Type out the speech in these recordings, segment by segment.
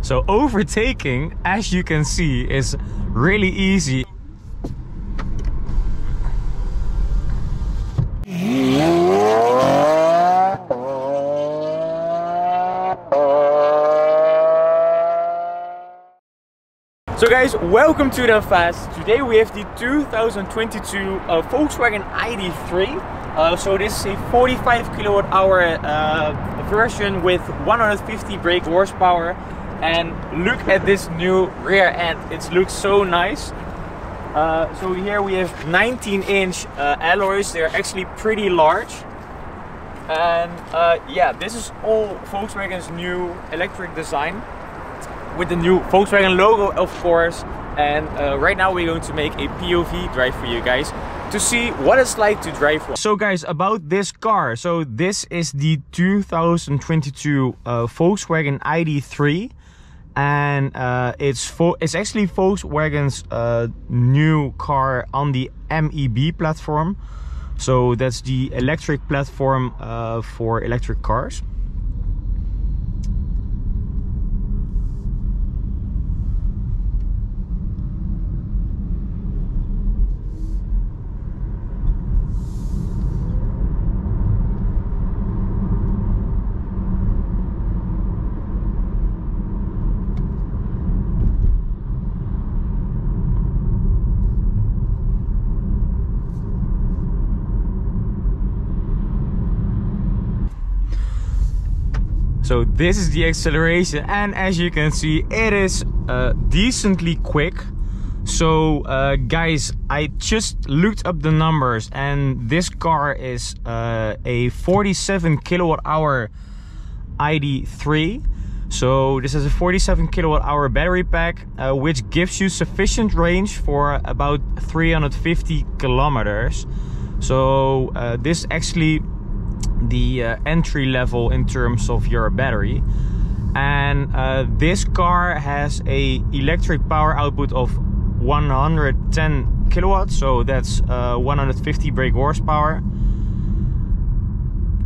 So overtaking, as you can see, is really easy. So guys, welcome to the Fast. Today we have the 2022 Volkswagen ID3. So this is a 45 kilowatt hour version with 150 brake horsepower. And look at this new rear end, it looks so nice. So here we have 19-inch alloys, they're actually pretty large. And yeah, this is all Volkswagen's new electric design, with the new Volkswagen logo, of course. And right now we're going to make a POV drive for you guys to see what it's like to drive one. So guys, about this car, so this is the 2022 Volkswagen ID3, and it's actually Volkswagen's new car on the MEB platform. So that's the electric platform for electric cars. So this is the acceleration, and as you can see, it is decently quick. So guys, I just looked up the numbers, and this car is a 47 kilowatt hour ID3. So this is a 47 kilowatt hour battery pack, which gives you sufficient range for about 350 kilometers. So this actually the entry level in terms of your battery. And this car has a electric power output of 110 kilowatts, so that's 150 brake horsepower.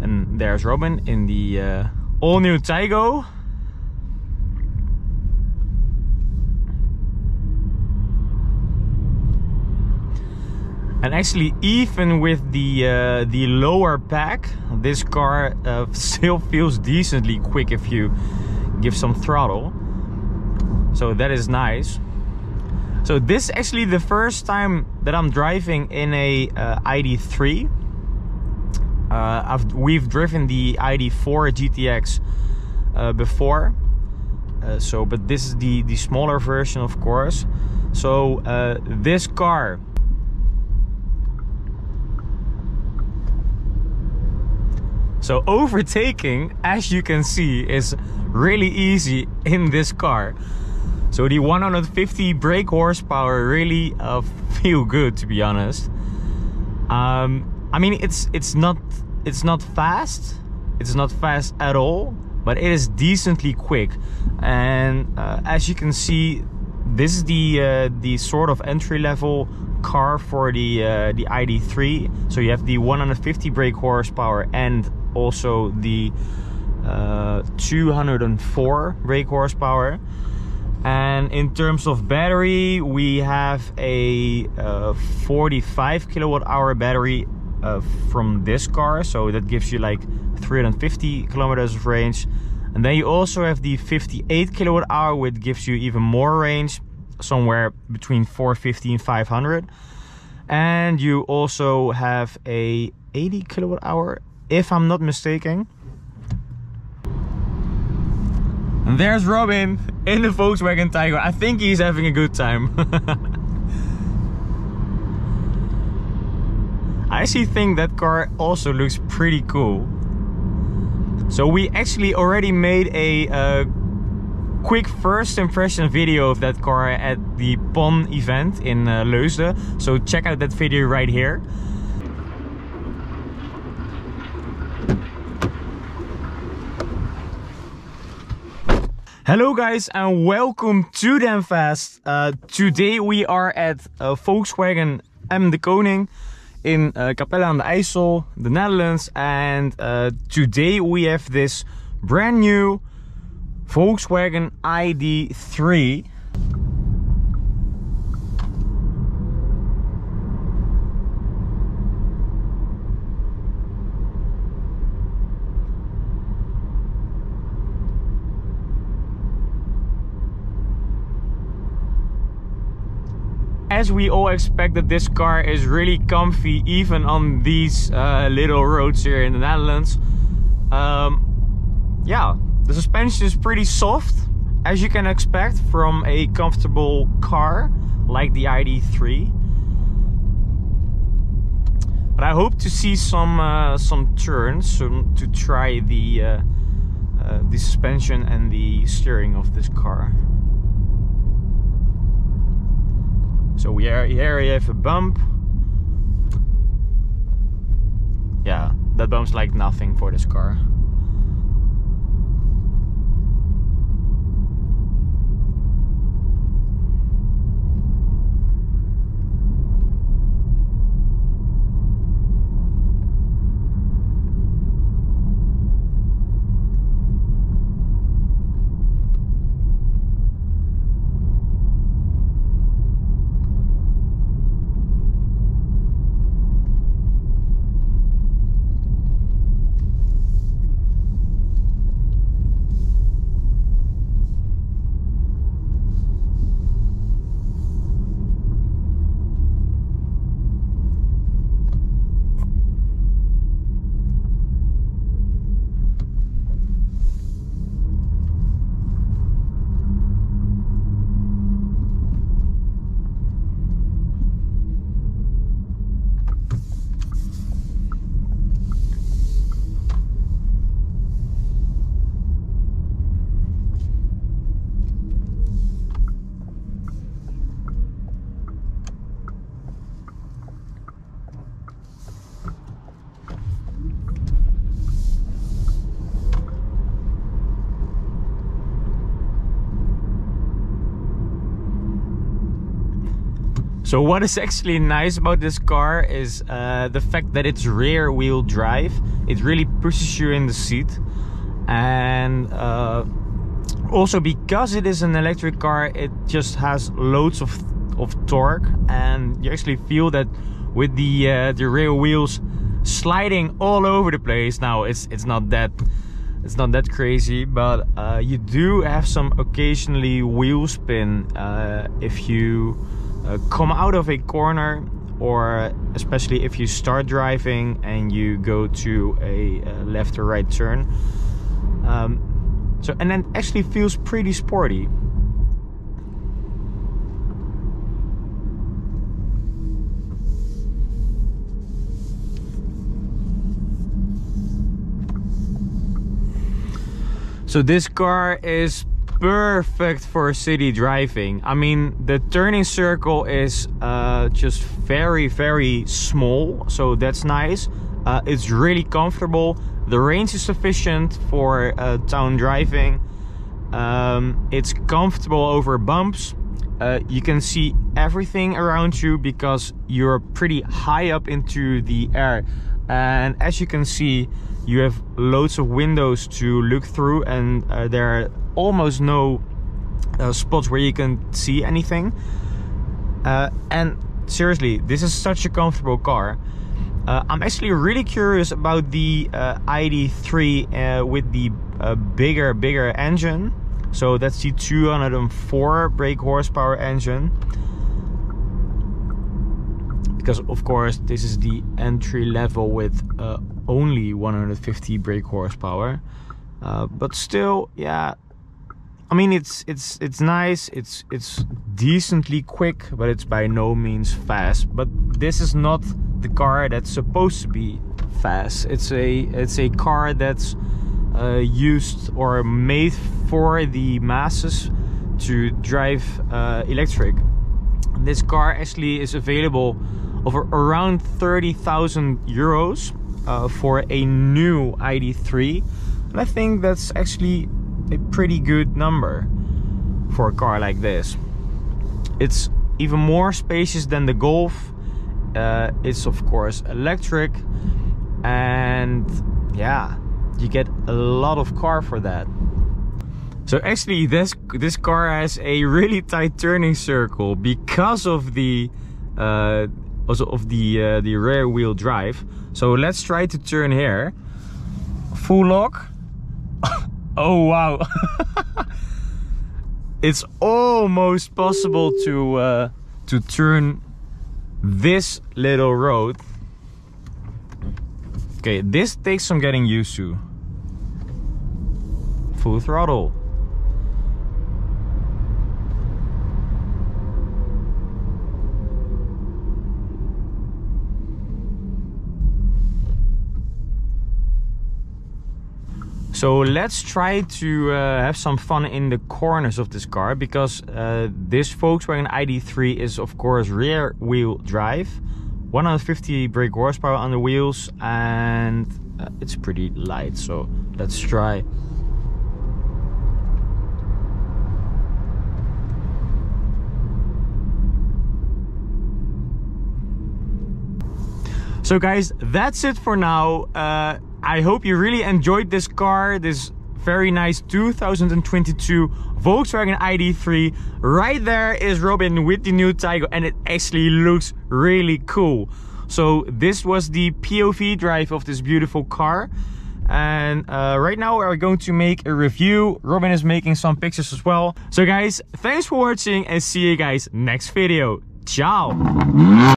And there's Robin in the all new Taigo. And actually, even with the lower pack, this car still feels decently quick if you give some throttle. So that is nice. So this is actually the first time that I'm driving in a ID3. We've driven the ID4 GTX before. But this is the smaller version, of course. So this car, so overtaking, as you can see, is really easy in this car. So the 150 brake horsepower really feel good, to be honest. I mean, it's not fast. It's not fast at all, but it is decently quick. And as you can see, this is the sort of entry level car for the ID3. So you have the 150 brake horsepower and also the 204 brake horsepower. And in terms of battery, we have a 45 kilowatt hour battery from this car, so that gives you like 350 kilometers of range. And then you also have the 58 kilowatt hour, which gives you even more range, somewhere between 450 and 500. And you also have a 80 kilowatt hour, if I'm not mistaken. And there's Robin in the Volkswagen Taigo. I think he's having a good time. I actually think that car also looks pretty cool. So we actually already made a quick first impression video of that car at the PON event in Leusden. So check out that video right here. Hello guys, and welcome to Damn Fast. Today we are at Volkswagen M de Koning in Capelle aan de IJssel, the Netherlands. And today we have this brand new Volkswagen ID3. As we all expect that this car is really comfy even on these little roads here in the Netherlands. Yeah, the suspension is pretty soft, as you can expect from a comfortable car like the ID3. But I hope to see some turns to try the suspension and the steering of this car. So here you have a bump. Yeah, that bump's like nothing for this car. So what is actually nice about this car is the fact that it's rear wheel drive. It really pushes you in the seat, and also because it is an electric car, it just has loads of torque, and you actually feel that with the rear wheels sliding all over the place. Now it's not that crazy, but you do have some occasionally wheel spin if you come out of a corner, or especially if you start driving and you go to a left or right turn. And then actually feels pretty sporty. So this car is perfect for city driving. I mean, the turning circle is just very small, so that's nice. It's really comfortable. The range is sufficient for town driving. It's comfortable over bumps. You can see everything around you because you're pretty high up into the air, and as you can see, you have loads of windows to look through, and there are almost no spots where you can see anything. And seriously, this is such a comfortable car. I'm actually really curious about the ID3 with the bigger engine. So that's the 204 brake horsepower engine, because of course this is the entry level with only 150 brake horsepower. But still, yeah, I mean, it's nice, it's decently quick, but it's by no means fast. But this is not the car that's supposed to be fast. It's a car that's used or made for the masses to drive electric. This car actually is available over around 30,000 euros for a new ID3, and I think that's actually a pretty good number for a car like this. It's even more spacious than the Golf. It's of course electric, and yeah, you get a lot of car for that. So actually this car has a really tight turning circle because of the also of the rear wheel drive. So let's try to turn here. Full lock. Oh wow. It's almost possible to turn this little road. Okay, this takes some getting used to. Full throttle. So let's try to have some fun in the corners of this car, because this Volkswagen ID3 is of course rear wheel drive, 150 brake horsepower on the wheels, and it's pretty light. So let's try. So guys, that's it for now. I hope you really enjoyed this car, this very nice 2022 Volkswagen ID3. Right there is Robin with the new Tiger, and it actually looks really cool. So this was the POV drive of this beautiful car. And right now we're going to make a review. Robin is making some pictures as well. So guys, thanks for watching and see you guys next video. Ciao!